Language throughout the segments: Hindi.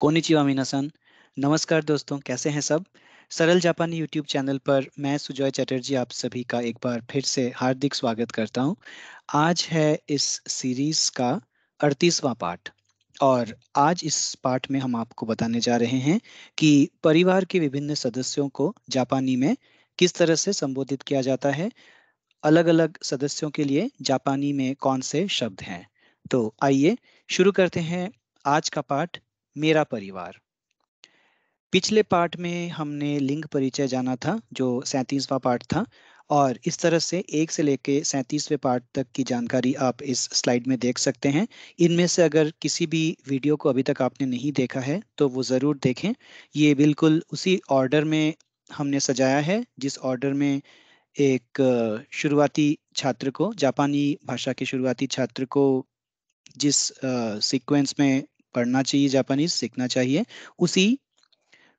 कोनिचिवा मिनासन। नमस्कार दोस्तों, कैसे हैं सब। सरल जापानी यूट्यूब चैनल पर मैं सुजॉय चटर्जी आप सभी का एक बार फिर से हार्दिक स्वागत करता हूं। आज है इस सीरीज का 38वां पार्ट। और आज इस पार्ट में हम आपको बताने जा रहे हैं कि परिवार के विभिन्न सदस्यों को जापानी में किस तरह से संबोधित किया जाता है। अलग अलग सदस्यों के लिए जापानी में कौन से शब्द हैं। तो आइए शुरू करते हैं आज का पाठ, मेरा परिवार। पिछले पार्ट में हमने लिंग परिचय जाना था, जो 37वां पार्ट था। और इस तरह से 1 से लेके 37वें पार्ट तक की जानकारी आप इस स्लाइड में देख सकते हैं। इनमें से अगर किसी भी वीडियो को अभी तक आपने नहीं देखा है तो वो ज़रूर देखें। ये बिल्कुल उसी ऑर्डर में हमने सजाया है जिस ऑर्डर में एक शुरुआती छात्र को, जापानी भाषा के शुरुआती छात्र को जिस सीक्वेंस में पढ़ना चाहिए, जापानी सीखना चाहिए, उसी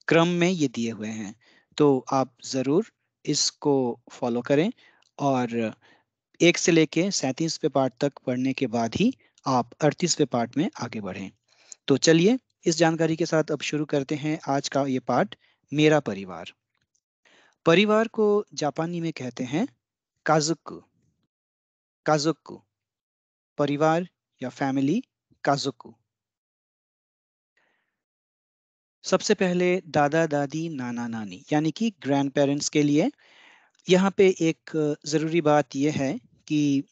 क्रम में ये दिए हुए हैं। तो आप ज़रूर इसको फॉलो करें और 1 से लेके 37वें पार्ट तक पढ़ने के बाद ही आप 38वें पार्ट में आगे बढ़ें। तो चलिए इस जानकारी के साथ अब शुरू करते हैं आज का ये पार्ट, मेरा परिवार। परिवार को जापानी में कहते हैं काजुकु। काजुकु, परिवार या फैमिली, काजुकु। सबसे पहले दादा दादी नाना नानी यानी कि ग्रैंड पेरेंट्स के लिए यहाँ पे एक ज़रूरी बात यह है कि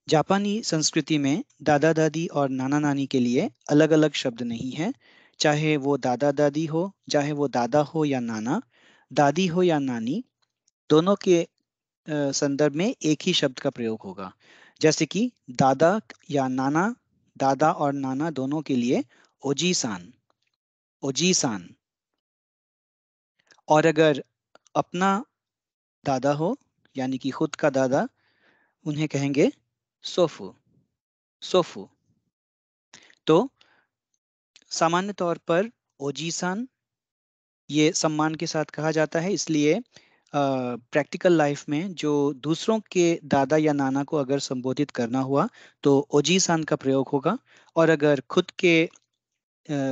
जापानी संस्कृति में दादा दादी और नाना नानी के लिए अलग अलग शब्द नहीं है। चाहे वो दादा दादी हो, चाहे वो दादा हो या नाना, दादी हो या नानी, दोनों के संदर्भ में एक ही शब्द का प्रयोग होगा। जैसे कि दादा या नाना, दादा और नाना दोनों के लिए ओजी सान, ओजी सान। और अगर अपना दादा हो यानी कि खुद का दादा, उन्हें कहेंगे सोफू, सोफू। तो सामान्य तौर पर ओजी-सान ये सम्मान के साथ कहा जाता है, इसलिए प्रैक्टिकल लाइफ में जो दूसरों के दादा या नाना को अगर संबोधित करना हुआ तो ओजी-सान का प्रयोग होगा। और अगर खुद के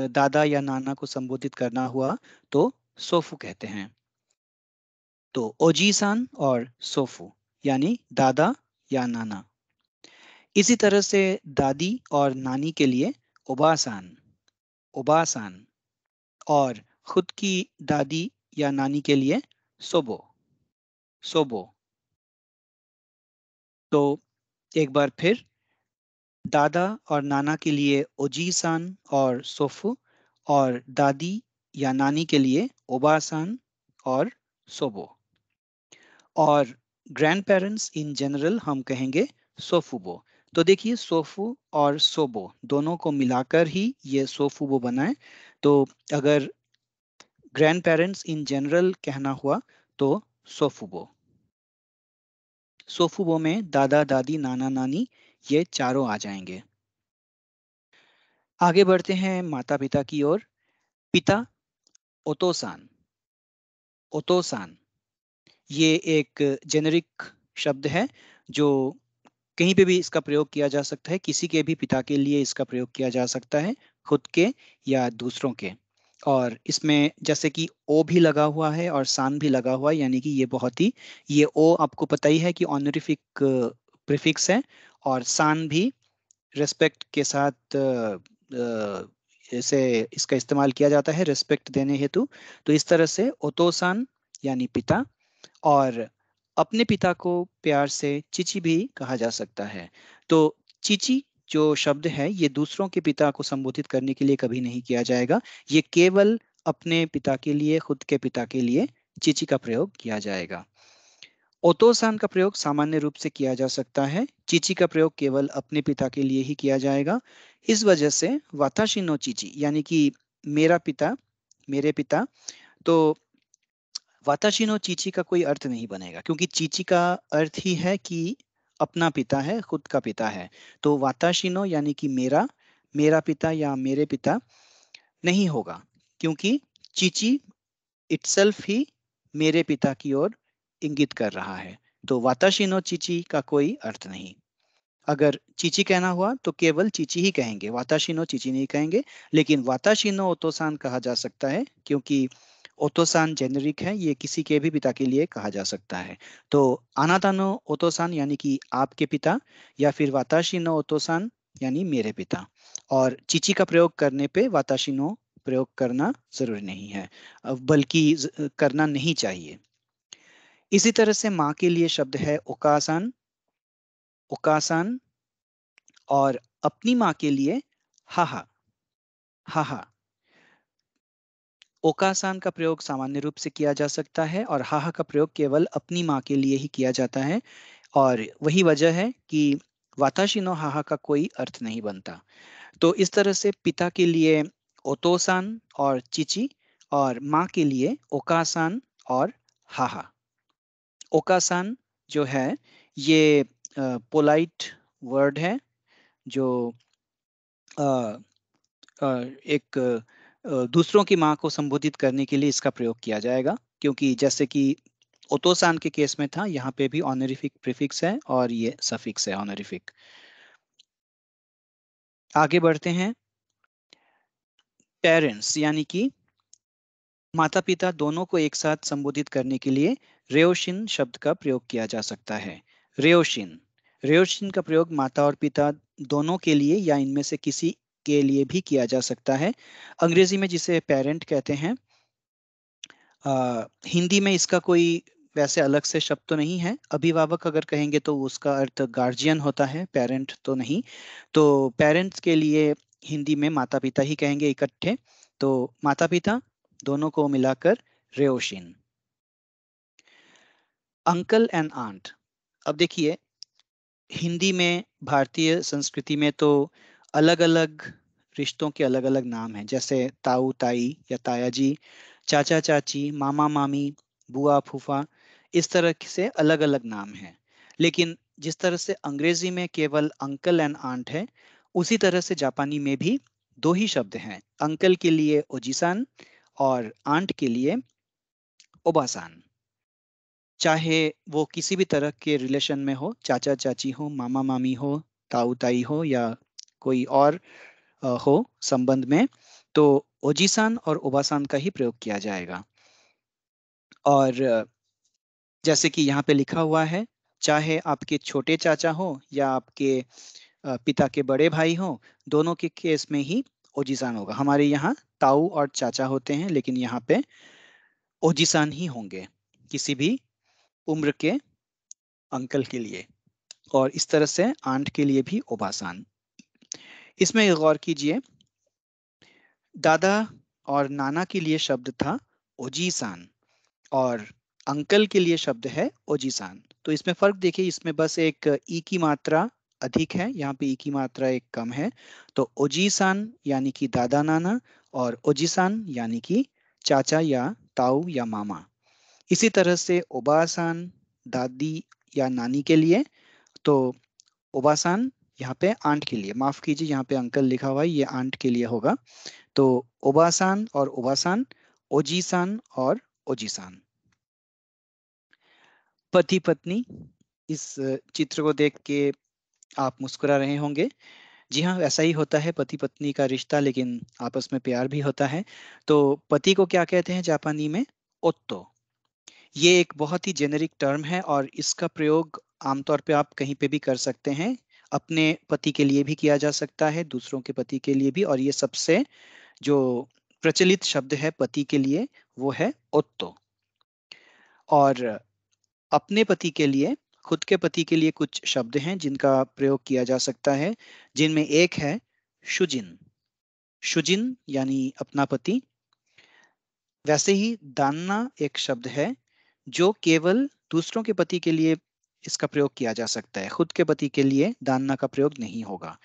दादा या नाना को संबोधित करना हुआ तो सोफू कहते हैं। तो ओजी-सान और सोफू यानी दादा या नाना। इसी तरह से दादी और नानी के लिए ओबासान, ओबासान। और खुद की दादी या नानी के लिए सोबो, सोबो। तो एक बार फिर, दादा और नाना के लिए ओजी-सान और सोफु, और दादी या नानी के लिए ओबा-सान और सोबो। और ग्रैंड पेरेंट्स इन जनरल हम कहेंगे सोफुबो। तो देखिए, सोफु और सोबो दोनों को मिलाकर ही ये सोफुबो बना है। तो अगर ग्रैंड पेरेंट्स इन जनरल कहना हुआ तो सोफुबो। सोफुबो में दादा दादी नाना नानी ये चारों आ जाएंगे। आगे बढ़ते हैं माता पिता की ओर। पिता ओतोसान, ओतोसान। ये एक जेनेरिक शब्द है जो कहीं पे भी इसका प्रयोग किया जा सकता है। किसी के भी पिता के लिए इसका प्रयोग किया जा सकता है, खुद के या दूसरों के। और इसमें जैसे कि ओ भी लगा हुआ है और सान भी लगा हुआ है, यानी कि ये बहुत ही, ये ओ आपको पता ही है कि ऑनरिफिक प्रीफिक्स है। और सान भी रेस्पेक्ट के साथ इसे इसका इस्तेमाल किया जाता है रेस्पेक्ट देने हेतु। तो इस तरह से ओतोसान यानी पिता, और अपने पिता को प्यार से चिची भी कहा जा सकता है। तो चिची जो शब्द है ये दूसरों के पिता को संबोधित करने के लिए कभी नहीं किया जाएगा। ये केवल अपने पिता के लिए, खुद के पिता के लिए चिची का प्रयोग किया जाएगा। ओतोसान का प्रयोग सामान्य रूप से किया जा सकता है, चीची का प्रयोग केवल अपने पिता के लिए ही किया जाएगा। इस वजह से वाताशी नो चीची यानी कि मेरा पिता, मेरे पिता, तो वाताशी नो चीची का कोई अर्थ नहीं बनेगा, क्योंकि चीची का अर्थ ही है कि अपना पिता है, खुद का पिता है। तो वाताशी नो यानी कि मेरा, मेरा पिता या मेरे पिता नहीं होगा, क्योंकि चीची इटसेल्फ ही मेरे पिता की ओर इंगित कर रहा है। तो वाताशी नो चिची का कोई अर्थ नहीं। अगर चीची कहना हुआ तो केवल चीची ही कहेंगे, वाताशी नो चीची नहीं कहेंगे। लेकिन वाताशी नो ओतोसान कहा जा सकता है, क्योंकि ओतोसान जेनरिक है, ये किसी के भी पिता के लिए कहा जा सकता है। तो आनाता नो ओतोसान यानी कि आपके पिता, या फिर वाताशी नो ओतोसान यानी मेरे पिता। और चीची का प्रयोग करने पे वाताशी नो प्रयोग करना जरूरी नहीं है, बल्कि करना नहीं चाहिए। इसी तरह से माँ के लिए शब्द है ओकासान, ओकासान। और अपनी माँ के लिए हाहा, हाहा। ओकासान का प्रयोग सामान्य रूप से किया जा सकता है और हाहा का प्रयोग केवल अपनी माँ के लिए ही किया जाता है। और वही वजह है कि वाताशी नो हाहा का कोई अर्थ नहीं बनता। तो इस तरह से पिता के लिए ओतोसान और चिची, और माँ के लिए ओकासान और हाहा। ओकासान जो है ये पोलाइट वर्ड है, जो अ, एक दूसरों की माँ को संबोधित करने के लिए इसका प्रयोग किया जाएगा, क्योंकि जैसे कि ओतोसान के केस में था, यहाँ पे भी ऑनरिफिक प्रीफिक्स है और ये सफिक्स है ऑनरिफिक। आगे बढ़ते हैं। पेरेंट्स यानी कि माता पिता दोनों को एक साथ संबोधित करने के लिए रेयोशिन शब्द का प्रयोग किया जा सकता है। रेयोशिन, रेयोशिन का प्रयोग माता और पिता दोनों के लिए या इनमें से किसी के लिए भी किया जा सकता है। अंग्रेजी में जिसे पेरेंट कहते हैं, हिंदी में इसका कोई वैसे अलग से शब्द तो नहीं है। अभिभावक अगर कहेंगे तो उसका अर्थ गार्जियन होता है, पेरेंट तो नहीं। तो पेरेंट्स के लिए हिंदी में माता पिता ही कहेंगे इकट्ठे। तो माता पिता दोनों को मिलाकर रेओशिन। Uncle and aunt. अब देखिए, हिंदी में भारतीय संस्कृति में तो अलग अलग रिश्तों के अलग अलग नाम हैं, जैसे ताऊ ताई या ताया जी, चाचा चाची, मामा मामी, बुआ फूफा। इस तरह से अलग अलग नाम हैं। लेकिन जिस तरह से अंग्रेजी में केवल अंकल एंड आंट है, उसी तरह से जापानी में भी दो ही शब्द हैं, अंकल के लिए ओजिसान और आंट के लिए ओबासान। चाहे वो किसी भी तरह के रिलेशन में हो, चाचा चाची हो, मामा मामी हो, ताऊ ताई हो, या कोई और हो संबंध में, तो ओजीसान और ओबासान का ही प्रयोग किया जाएगा। और जैसे कि यहाँ पे लिखा हुआ है, चाहे आपके छोटे चाचा हो या आपके पिता के बड़े भाई हो, दोनों के केस में ही ओजीसान होगा। हमारे यहाँ ताऊ और चाचा होते हैं, लेकिन यहाँ पे ओजीसान ही होंगे किसी भी उम्र के अंकल के लिए। और इस तरह से आंट के लिए भी ओबासान। इसमें गौर कीजिए, दादा और नाना के लिए शब्द था ओजीसान, और अंकल के लिए शब्द है ओजीसान। तो इसमें फर्क देखिए, इसमें बस एक ई की मात्रा अधिक है, यहाँ पे ई की मात्रा एक कम है। तो ओजीसान यानी कि दादा नाना, और ओजीसान यानी कि चाचा या ताऊ या मामा। इसी तरह से ओबासान दादी या नानी के लिए। तो ओबासान यहाँ पे आंट के लिए, माफ कीजिए यहाँ पे अंकल लिखा हुआ है, ये आंट के लिए होगा। तो ओबासान और ओबासान, ओजीसान और ओजीसान। पति पत्नी, इस चित्र को देख के आप मुस्कुरा रहे होंगे। जी हाँ, ऐसा ही होता है पति पत्नी का रिश्ता, लेकिन आपस में प्यार भी होता है। तो पति को क्या कहते हैं जापानी में? ओत्तो। ये एक बहुत ही जेनेरिक टर्म है और इसका प्रयोग आमतौर पे आप कहीं पे भी कर सकते हैं। अपने पति के लिए भी किया जा सकता है, दूसरों के पति के लिए भी, और ये सबसे जो प्रचलित शब्द है पति के लिए वो है ओत्तो। और अपने पति के लिए, खुद के पति के लिए कुछ शब्द हैं जिनका प्रयोग किया जा सकता है, जिनमें एक है शुजिन। शुजिन यानी अपना पति। वैसे ही दान्ना एक शब्द है जो केवल दूसरों के पति के लिए इसका प्रयोग किया जा सकता है, खुद के पति के लिए दान्ना का प्रयोग नहीं होगा।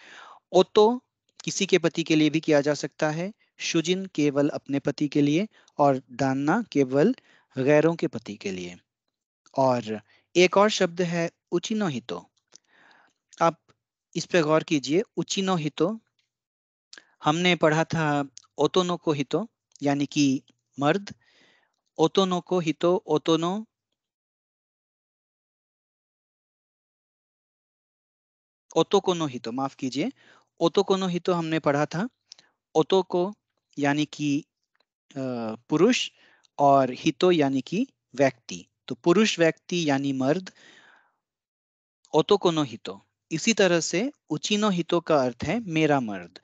ओतो किसी के पति के लिए भी किया जा सकता है, शुजिन केवल अपने पति के लिए, और दान्ना केवल गैरों के पति के लिए। और एक और शब्द है उचिनो हितो। आप इस पे गौर कीजिए, उचिनो हितो हमने पढ़ा था ओतोनो को हितो यानी कि मर्द, ओतोनो को हितो, ओतोनो ओतोको नो हितो, माफ कीजिए, ओतोको नो हितो हमने पढ़ा था। ओतोको यानी कि पुरुष, और हितो यानी कि व्यक्ति। तो पुरुष व्यक्ति यानी मर्द, ओतोको नो हितो। इसी तरह से उची नो हितो का अर्थ है मेरा मर्द।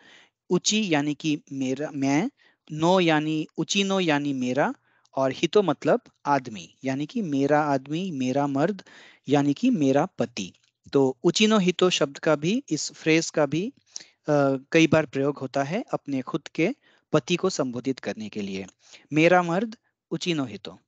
उची यानी कि मेरा, मैं, नो यानी उची नो यानी मेरा, और हितो मतलब आदमी, यानी कि मेरा आदमी, मेरा मर्द, यानी कि मेरा पति। तो उचिनो हितो शब्द का भी, इस फ्रेज का भी कई बार प्रयोग होता है अपने खुद के पति को संबोधित करने के लिए। मेरा मर्द उचिनो हितो।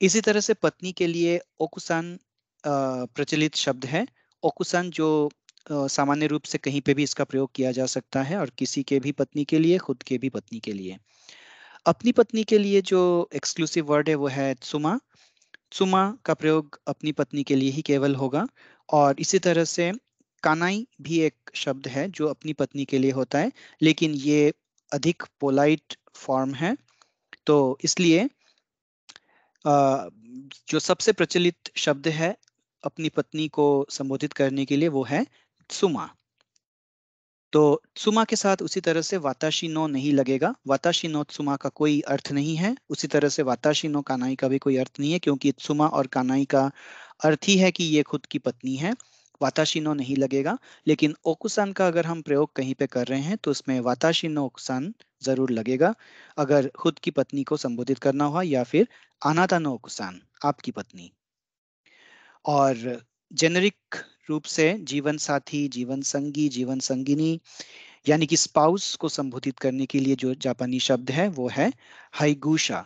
इसी तरह से पत्नी के लिए ओकुसान प्रचलित शब्द है। ओकुसान जो सामान्य रूप से कहीं पे भी इसका प्रयोग किया जा सकता है, और किसी के भी पत्नी के लिए, खुद के भी पत्नी के लिए। अपनी पत्नी के लिए जो एक्सक्लूसिव वर्ड है वो है त्सुमा। त्सुमा का प्रयोग अपनी पत्नी के लिए ही केवल होगा। और इसी तरह से कानाई भी एक शब्द है जो अपनी पत्नी के लिए होता है, लेकिन ये अधिक पोलाइट फॉर्म है। तो इसलिए अ, जो सबसे प्रचलित शब्द है अपनी पत्नी को संबोधित करने के लिए वो है त्सुमा। तो त्सुमा के साथ उसी तरह से वाताशी नो नहीं लगेगा। वाताशी नो त्सुमा का कोई अर्थ नहीं है। उसी तरह से वाताशी नो कानाई का भी कोई अर्थ नहीं है, क्योंकि त्सुमा और कानाई का अर्थ ही है कि ये खुद की पत्नी है। वाताशी नो नहीं लगेगा। लेकिन ओकुसान का अगर हम प्रयोग कहीं पे कर रहे हैं तो उसमें वाताशी नो ओकुसान जरूर लगेगा, अगर खुद की पत्नी को संबोधित करना हुआ, या फिर अनाता नो ओकुसान, आपकी पत्नी। और जेनरिक रूप से जीवन साथी, जीवन संगी, जीवन संगिनी, यानी कि स्पाउस को संबोधित करने के लिए जो जापानी शब्द है वो है हाइगुशा।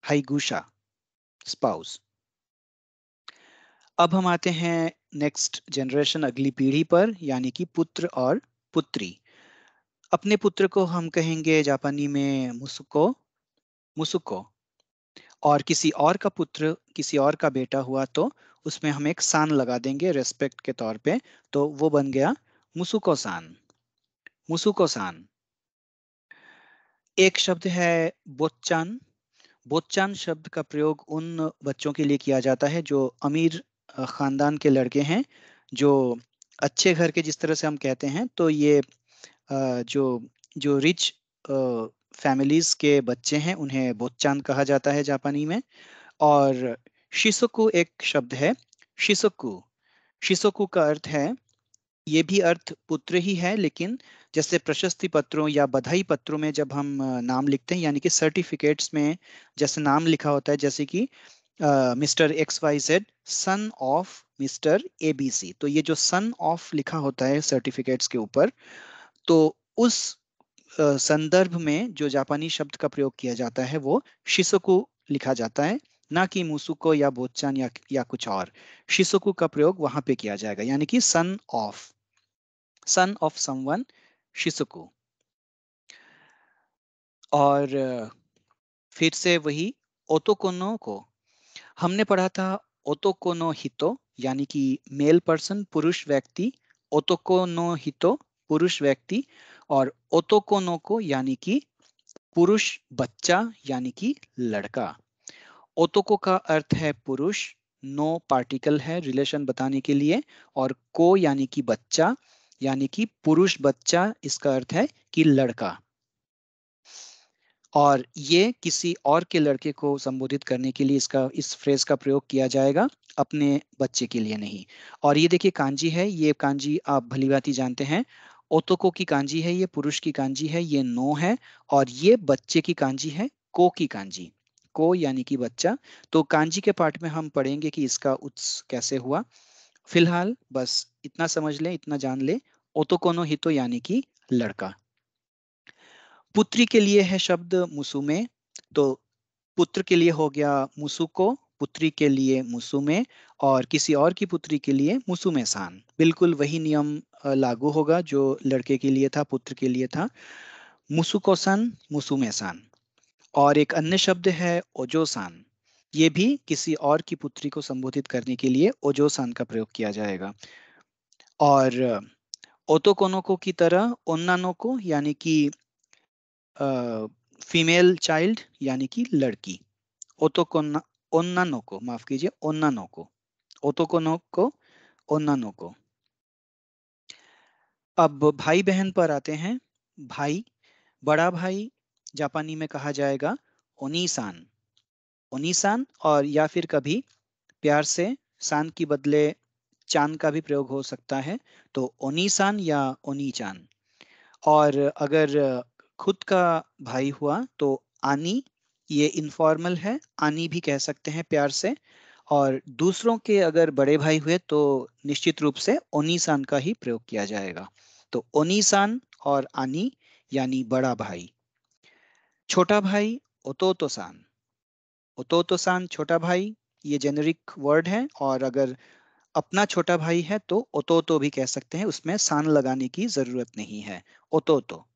हाइगुशा, स्पाउस। अब हम आते हैं नेक्स्ट जनरेशन, अगली पीढ़ी पर, यानी कि पुत्र और पुत्री। अपने पुत्र को हम कहेंगे जापानी में मुसुको, मुसुको। और किसी और का पुत्र, किसी और का बेटा हुआ तो उसमें हम एक सान लगा देंगे रेस्पेक्ट के तौर पे, तो वो बन गया मुसुको सान। मुसुको सान। एक शब्द है बोच्चान। बोच्चान शब्द का प्रयोग उन बच्चों के लिए किया जाता है जो अमीर खानदान के लड़के हैं, जो अच्छे घर के, जिस तरह से हम कहते हैं, तो ये जो जो रिच फैमिलीज के बच्चे हैं उन्हें बोच्चान कहा जाता है जापानी में। और शिसोकु एक शब्द है, शिसोकु। शिसोकु का अर्थ है, ये भी अर्थ पुत्र ही है, लेकिन जैसे प्रशस्ति पत्रों या बधाई पत्रों में जब हम नाम लिखते हैं, यानी कि सर्टिफिकेट्स में जैसे नाम लिखा होता है, जैसे कि mister X Y Z, son of mister A B C, तो ये जो सन ऑफ लिखा होता है सर्टिफिकेट्स के ऊपर, तो उस संदर्भ में जो जापानी शब्द का प्रयोग किया जाता है वो शिसोकु लिखा जाता है, ना कि मुसुको या बोच्चान या कुछ और। शिसोकु का प्रयोग वहां पे किया जाएगा, यानी कि son of, son of someone, शिसुकु। और फिर से वही ओतोकोनो को हमने पढ़ा था। ओतोकोनो हितो यानी कि मेल पर्सन, पुरुष व्यक्ति। ओतोकोनो हितो पुरुष व्यक्ति। और ओतोकोनो को यानी कि पुरुष बच्चा, यानी कि लड़का। ओतोको का अर्थ है पुरुष, नो पार्टिकल है रिलेशन बताने के लिए, और को यानी कि बच्चा, यानी कि पुरुष बच्चा, इसका अर्थ है कि लड़का। और ये किसी और के लड़के को संबोधित करने के लिए इसका, इस फ्रेज का प्रयोग किया जाएगा, अपने बच्चे के लिए नहीं। और ये देखिए कांजी है, ये कांजी आप भलीभांति जानते हैं। ओतोको की कांजी है, ये पुरुष की कांजी है, ये नो है। और ये बच्चे की कांजी है, को की कांजी। को यानी कि बच्चा। तो कांजी के पार्ट में हम पढ़ेंगे कि इसका उत्स कैसे हुआ। फिलहाल बस इतना समझ लें, इतना जान लें, ओतोको नो हितो यानी कि लड़का। पुत्री के लिए है शब्द मुसुमे। तो पुत्र के लिए हो गया मुसुको, पुत्री के लिए मुसुमे, और किसी और की पुत्री के लिए मुसुमे सान। बिल्कुल वही नियम लागू होगा जो लड़के के लिए था, पुत्र के लिए था। मुसुको सान, मुसुमे सान। और एक अन्य शब्द है ओजो सान। ये भी किसी और की पुत्री को संबोधित करने के लिए ओजो सान का प्रयोग किया जाएगा। और ओतोकोनोको की तरह ओन्नानोको यानी कि फीमेल चाइल्ड, यानी कि लड़की। ओतोकोन्ना, ओन्नानोको, माफ कीजिए, ओन्नानोको। ओतोकोनोको, ओन्नानोको। अब भाई बहन पर आते हैं। भाई, बड़ा भाई जापानी में कहा जाएगा ओनीसान। ओनीसान, और या फिर कभी प्यार से सान की बदले चान का भी प्रयोग हो सकता है, तो ओनीसान या ओनीचान। और अगर खुद का भाई हुआ तो आनी, ये इनफॉर्मल है, आनी भी कह सकते हैं प्यार से। और दूसरों के अगर बड़े भाई हुए तो निश्चित रूप से ओनीसान का ही प्रयोग किया जाएगा। तो ओनीसान और आनी यानी बड़ा भाई। छोटा भाई, ओतोतोसान। ओतोतोसान छोटा भाई, ये जेनेरिक वर्ड है। और अगर अपना छोटा भाई है तो ओतोतो भी कह सकते हैं, उसमें सान लगाने की जरूरत नहीं है। ओतोतो।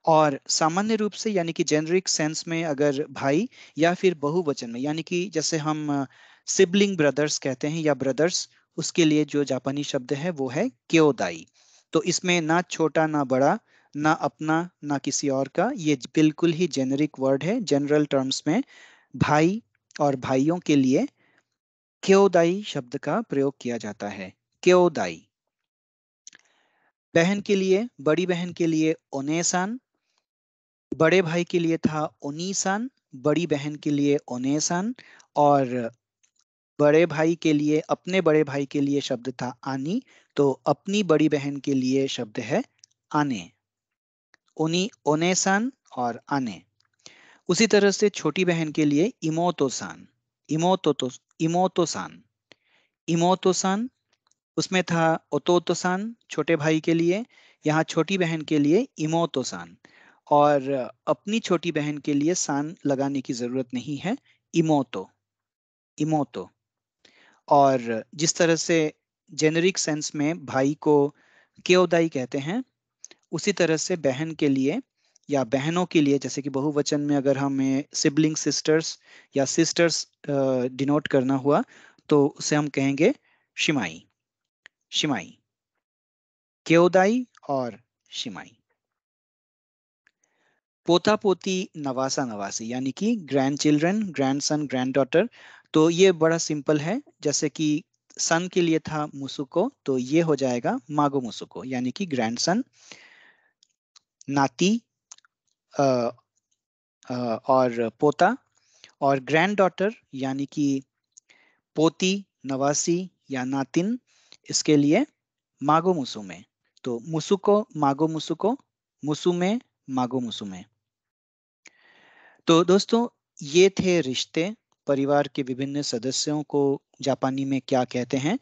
और सामान्य रूप से यानी कि जेनरिक सेंस में अगर भाई या फिर बहुवचन में, यानी कि जैसे हम सिबलिंग ब्रदर्स कहते हैं या ब्रदर्स, उसके लिए जो जापानी शब्द है वो है क्योदाई। तो इसमें ना छोटा ना बड़ा, ना अपना ना किसी और का, ये बिल्कुल ही जेनरिक वर्ड है। जनरल टर्म्स में भाई और भाइयों के लिए क्योदाई शब्द का प्रयोग किया जाता है। क्योदाई। बहन के लिए, बड़ी बहन के लिए ओनेसान। बड़े भाई के लिए था ओनीसान, बड़ी बहन के लिए ओनेसान। और बड़े भाई के लिए, अपने बड़े भाई के लिए शब्द था आनी, तो अपनी बड़ी बहन के लिए शब्द है आने। ओनी, ओनेसान और आने। उसी तरह से छोटी बहन के लिए इमोतोसान। इमोतोतो, इमोतोसान, इमोतोसान। उसमें था ओतोतोसान छोटे भाई के लिए, यहाँ छोटी बहन के लिए इमोतोसान। और अपनी छोटी बहन के लिए सान लगाने की जरूरत नहीं है, इमोतो, इमोतो। और जिस तरह से जेनरिक सेंस में भाई को क्योदाई कहते हैं, उसी तरह से बहन के लिए या बहनों के लिए, जैसे कि बहुवचन में अगर हमें सिबलिंग सिस्टर्स या सिस्टर्स डिनोट करना हुआ तो उसे हम कहेंगे शिमाई। शिमाई, क्योदाई और शिमाई। पोता पोती, नवासा नवासी, यानी कि grand children, grand son, grand daughter. तो ये बड़ा सिंपल है। जैसे कि सन के लिए था मुसुको, तो ये हो जाएगा मागो मुसुको, यानी कि ग्रैंड सन। नाती, अ, और पोता। और ग्रैंड डॉटर यानी कि पोती, नवासी या नातिन, इसके लिए मागो मुसुमे। तो मुसुको, मागो मुसुको, मुसुमे, मागो मुसुमे। तो दोस्तों, ये थे रिश्ते, परिवार के विभिन्न सदस्यों को जापानी में क्या कहते हैं।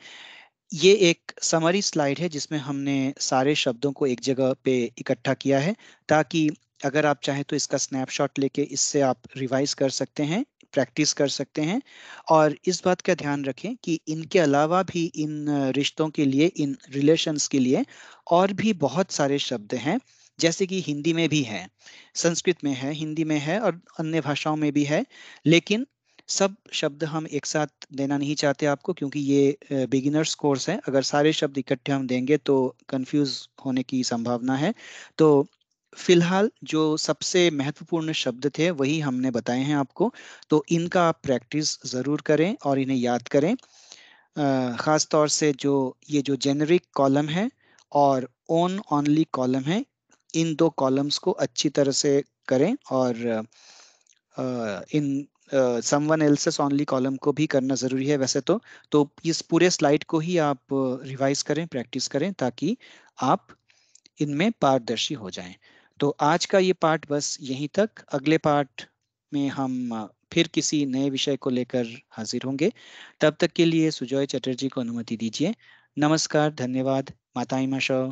ये एक समरी स्लाइड है जिसमें हमने सारे शब्दों को एक जगह पे इकट्ठा किया है, ताकि अगर आप चाहें तो इसका स्नैपशॉट लेके इससे आप रिवाइज कर सकते हैं, प्रैक्टिस कर सकते हैं। और इस बात का ध्यान रखें कि इनके अलावा भी इन रिश्तों के लिए, इन रिलेशंस के लिए और भी बहुत सारे शब्द हैं। जैसे कि हिंदी में भी है, संस्कृत में है, हिंदी में है और अन्य भाषाओं में भी है। लेकिन सब शब्द हम एक साथ देना नहीं चाहते आपको, क्योंकि ये बिगिनर्स कोर्स है। अगर सारे शब्द इकट्ठे हम देंगे तो कंफ्यूज होने की संभावना है। तो फिलहाल जो सबसे महत्वपूर्ण शब्द थे वही हमने बताए हैं आपको। तो इनका आप प्रैक्टिस ज़रूर करें और इन्हें याद करें। ख़ास तौर से जो ये जो जेनरिक कॉलम है और ओन ऑनली कॉलम है, इन दो कॉलम्स को अच्छी तरह से करें। और in someone else's only column को भी करना ज़रूरी है वैसे तो इस पूरे स्लाइड को ही आप रिवाइज करें, प्रैक्टिस करें, ताकि आप इनमें पारदर्शी हो जाएं। तो आज का ये पार्ट बस यहीं तक। अगले पार्ट में हम फिर किसी नए विषय को लेकर हाजिर होंगे। तब तक के लिए सुजॉय चटर्जी को अनुमति दीजिए। नमस्कार, धन्यवाद, माताई माशो।